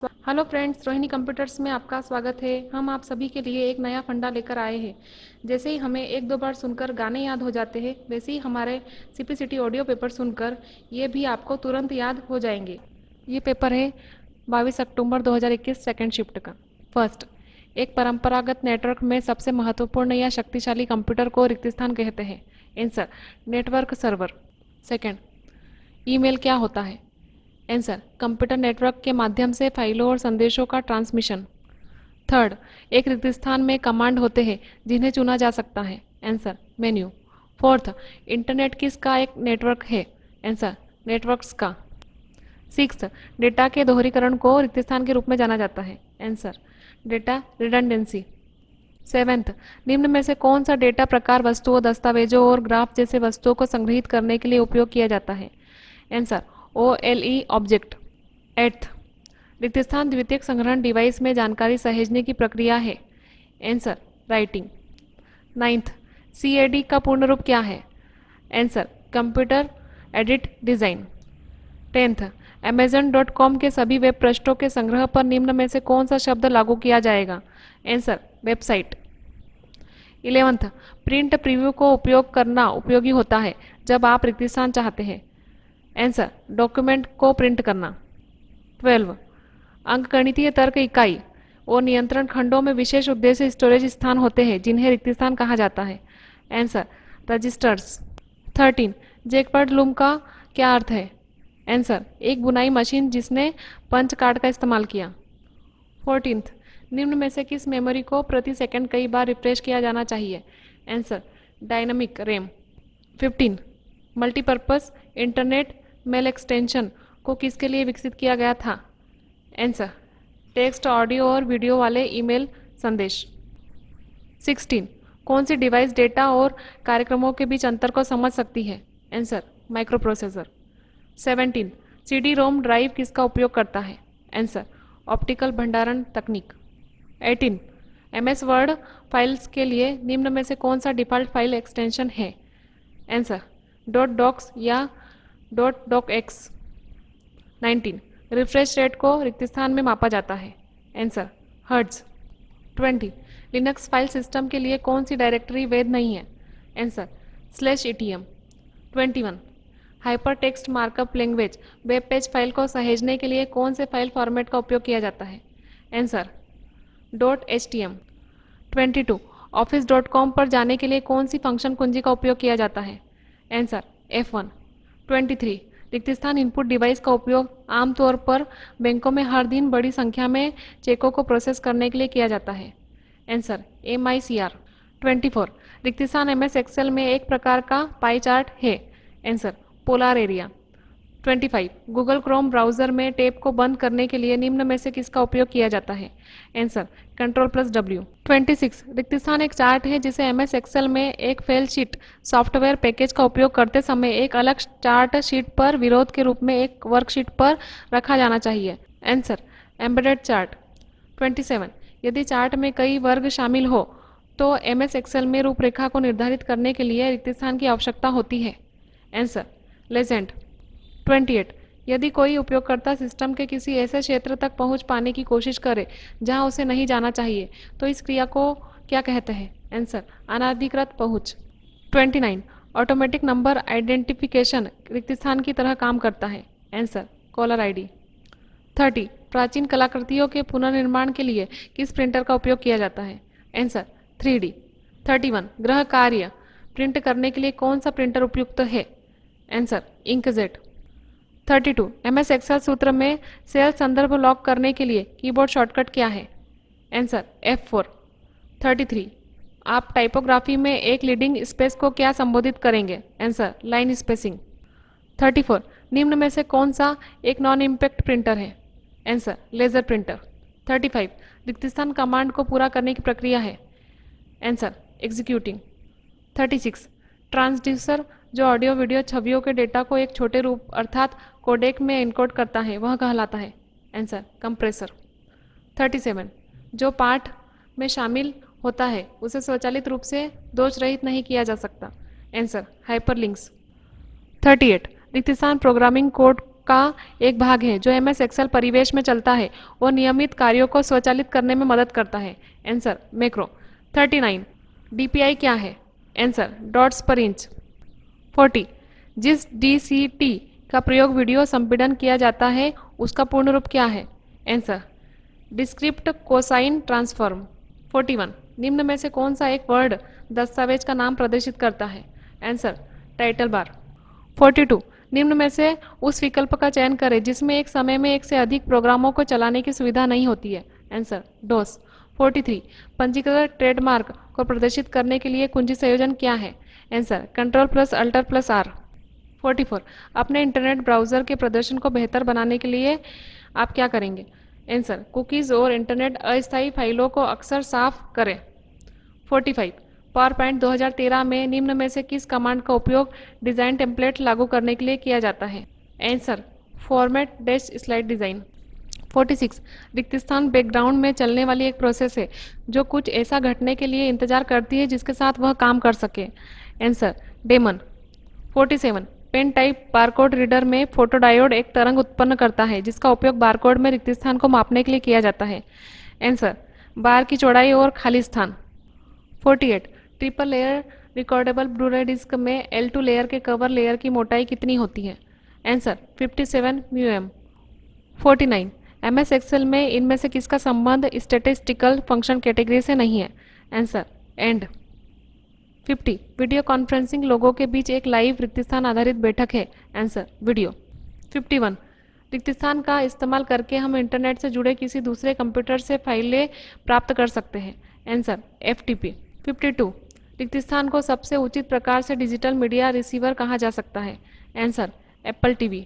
Hello friends, Rohini computers में आपका स्वागत है। हम आप सभी के लिए एक नया फंडा लेकर आए हैं। जैसे ही हमें एक दो बार सुनकर गाने याद हो जाते हैं, वैसे ही हमारे सीपीसीटी ऑडियो पेपर सुनकर ये भी आपको तुरंत याद हो जाएंगे। ये पेपर है 22 अक्टूबर 2021 सेकेंड शिफ्ट का। फर्स्ट, एक परंपरागत नेटवर्क में सबसे महत्वपूर्ण या शक्तिशाली कंप्यूटर को रिक्त स्थान कहते हैं। Answer, network server. Second, email क्या होता है? आंसर, कंप्यूटर नेटवर्क के माध्यम से फाइलों और संदेशों का ट्रांसमिशन। थर्ड, एक रिक्त स्थान में कमांड होते हैं जिन्हें चुना जा सकता है। Answer, menu. फोर्थ, इंटरनेट किसका एक नेटवर्क है? आंसर, नेटवर्क्स का। सिक्स, डेटा के दोहरीकरण को रिक्त स्थान के रूप में जाना जाता है। Answer, data redundancy. सेवेंथ, निम्न में से कौन सा डेटा प्रकार वस्तुओं, दस्तावेजों और ग्राफ जैसे वस्तुओं को संग्रहित करने के लिए उपयोग किया जाता है? Answer, OLE object. एट्थ, रिक्त स्थान द्वितीयक संग्रहण डिवाइस में जानकारी सहेजने की प्रक्रिया है। Answer, writing. नाइन्थ, CAD का पूर्ण रूप क्या है? Answer, computer edit design. Tenth, Amazon.com के सभी वेब पृष्ठों के संग्रह पर निम्न में से कौन सा शब्द लागू किया जाएगा? Answer, website. 11th, print preview को उपयोग करना उपयोगी होता है जब आप रिक्त स्थान चाहते हैं। आंसर, डॉक्यूमेंट को प्रिंट करना। 12, अंकगणितीय तर्क इकाई और नियंत्रण खंडों में विशेष उद्देश्य स्टोरेज स्थान होते हैं जिन्हें रिक्त स्थान कहा जाता है। Answer, registers. 13, जैकपॉट लूम का क्या अर्थ है? आंसर, एक बुनाई मशीन जिसने पंच कार्ड का इस्तेमाल किया। 14th, निम्न में से किस मेमोरी को प्रति सेकंड कई बार रिफ्रेश किया जाना चाहिए? Answer, dynamic RAM. 15, multipurpose internet mail extension को किसके लिए विकसित किया गया था? आंसर, टेक्स्ट, ऑडियो और वीडियो वाले ईमेल संदेश। 16, कौन सी डिवाइस डेटा और कार्यक्रमों के बीच अंतर को समझ सकती है? Answer, micro processor. 17, CD रोम ड्राइव किसका उपयोग करता है? आंसर, ऑप्टिकल भंडारण तकनीक। 18, MS वर्ड फाइल्स के लिए निम्न में से कौन सा डिफ़ॉल्ट फाइल एक्सटेंशन है? आंसर, .docs या .docx। 19, रिफ्रेश रेट को रिक्त स्थान में मापा जाता है। Answer, hertz. 20, Linux file system के लिए कौन सी डायरेक्टरी वैध नहीं है? Answer, /etm। 21, hyper text markup language web page file को सहेजने के लिए कौन से फाइल फॉर्मेट का उपयोग किया जाता है? Answer, .htm। 22, office.com पर जाने के लिए कौन सी फंक्शन कुंजी का उपयोग किया जाता है? Answer, F1। 23, रिक्त स्थान इनपुट डिवाइस का उपयोग आमतौर पर बैंकों में हर दिन बड़ी संख्या में चेकों को प्रोसेस करने के लिए किया जाता है। Answer, MICR। 24, रिक्त स्थान MS एक्सेल में एक प्रकार का पाई चार्ट है। Answer, polar area. 25, Google Chrome browser में टैब को बंद करने के लिए निम्न में से किसका उपयोग किया जाता है? Answer, Ctrl+W। 26, रिक्त स्थान एक चार्ट है जिसे MS एक्सेल में एक फेल शीट सॉफ्टवेयर पैकेज का उपयोग करते समय एक अलग चार्ट शीट पर विरोध के रूप में एक वर्कशीट पर रखा जाना चाहिए। Answer, embedded chart. 27, यदि चार्ट में कई वर्ग शामिल हो तो MS एक्सेल में रूपरेखा को निर्धारित करने के लिए रिक्त स्थान की आवश्यकता होती है। Answer, legend. 28, यदि कोई उपयोगकर्ता सिस्टम के किसी ऐसे क्षेत्र तक पहुंच पाने की कोशिश करे जहां उसे नहीं जाना चाहिए तो इस क्रिया को क्या कहते हैं? आंसर, अनधिकृत पहुंच। 29, ऑटोमेटिक नंबर आइडेंटिफिकेशन रिक्त स्थान की तरह काम करता है। Answer, collar ID। 30, प्राचीन कलाकृतियों के पुनर्निर्माण के लिए किस प्रिंटर का उपयोग किया जाता है? Answer, 3D। 31, गृह कार्य प्रिंट करने के लिए कौन सा प्रिंटर उपयुक्त है? Answer, inkjet. 32, MS एक्सेल सूत्र में सेल संदर्भ लॉक करने के लिए कीबोर्ड शॉर्टकट क्या है? Answer, F4। 33, आप टाइपोग्राफी में एक लीडिंग स्पेस को क्या संबोधित करेंगे? Answer, line spacing. 34, निम्न में से कौन सा एक नॉन इम्पैक्ट प्रिंटर है? Answer, laser printer. 35, रिक्त स्थान कमांड को पूरा करने की प्रक्रिया है। Answer, executing. 36, ट्रांसड्यूसर जो ऑडियो वीडियो छवियों के डेटा को एक छोटे रूप अर्थात कोडेक में एनकोड करता है वह कहलाता है। Answer, compressor. 37, जो पाठ में शामिल होता है उसे स्वचालित रूप से दोष रहित नहीं किया जा सकता। Answer, hyperlinks. 38, रिक्त स्थान प्रोग्रामिंग कोड का एक भाग है जो MS एक्सेल परिवेश में चलता है और नियमित कार्यों को स्वचालित करने में मदद करता है। Answer macro. 39 DPI क्या है? आंसर डॉट्स पर इंच। 40 जिस DCT का प्रयोग वीडियो संपीड़न किया जाता है उसका पूर्ण रूप क्या है? Answer describe cosine transform. 41 निम्न में से कौन सा एक वर्ड दस्तावेज का नाम प्रदर्शित करता है? Answer title bar. 42 निम्न में से उस विकल्प का चयन करें जिसमें एक समय में एक से अधिक प्रोग्रामों को चलाने की सुविधा नहीं होती है। Answer DOS. 43 पंजीकृत ट्रेडमार्क को प्रदर्शित करने के लिए कुंजी संयोजन क्या है? Answer Ctrl+Alt+R। 44 अपने इंटरनेट ब्राउजर के प्रदर्शन को बेहतर बनाने के लिए आप क्या करेंगे? आंसर कुकीज़ और इंटरनेट अस्थायी फाइलों को अक्सर साफ करें। 45 पावर पॉइंट 2013 में निम्न में से किस कमांड का उपयोग डिज़ाइन टेम्पलेट लागू करने के लिए किया जाता है? Answer format dash slide design. 46 रिक्त स्थान बैकग्राउंड में चलने वाली एक प्रोसेस है जो कुछ ऐसा घटने के लिए इंतजार करती है जिसके साथ वह काम कर सके। Answer daemon. 47 pen type barcode reader में फोटोडायोड एक तरंग उत्पन्न करता है जिसका उपयोग बारकोड में रिक्त स्थान को मापने के लिए किया जाता है। आंसर बार की चौड़ाई और खाली स्थान। 48 triple layer recordable Blu-ray disc में L2 लेयर के कवर लेयर की मोटाई कितनी होती है? Answer 57 μm। 49 MS एक्सेल में इनमें से किसका संबंध स्टैटिस्टिकल फंक्शन कैटेगरी से नहीं है? Answer and. 50 वीडियो कॉन्फ्रेंसिंग लोगों के बीच एक लाइव रिक्त स्थान आधारित बैठक है। Answer video. 51 रिक्त स्थान का इस्तेमाल करके हम इंटरनेट से जुड़े किसी दूसरे कंप्यूटर से फाइलें प्राप्त कर सकते हैं। Answer FTP। 52 रिक्त स्थान को सबसे उचित प्रकार से डिजिटल मीडिया रिसीवर कहा जा सकता है। Answer Apple TV।